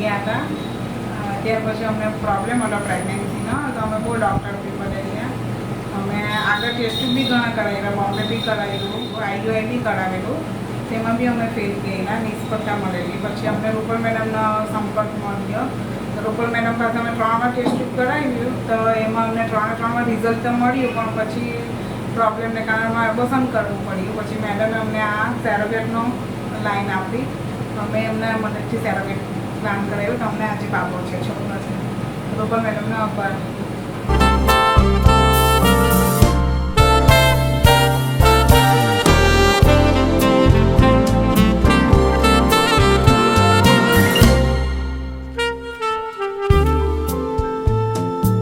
ગયા હતા. ત્યાર પછી અમને પ્રોબ્લેમ હતો પ્રેગ્નન્સીનો, તો અમે બહુ ડૉક્ટરથી બદલ્યા. અમે આગળ ટેસ્ટ બી ઘણા કરાવ્યા, બોમ્બે બી કરાવેલું, IUI બી કરાવેલું, તેમાં બી અમે ફેલ ગયેલા, નિષ્ફળતા મળેલી. પછી અમને રૂપલ મેડમનો સંપર્ક મળ્યો. રૂપલ મેડમ પાસે અમે 3 વાર ટેસ્ટ કરાવ્યું, તો એમાં અમને 3 રિઝલ્ટ તો મળ્યું, પણ પછી પ્રોબ્લેમને કારણે અમારે પસંદ કરવું પડ્યું. પછી મેડમે અમને આ સેરોગેટનો લાઈન આપી. અમે એમને મદદથી સેરોગેટ પ્લાન કરાવ્યું, તો અમને આજે બાબો છે, છોકરો છે. રૂપલ મેડમનો આભાર.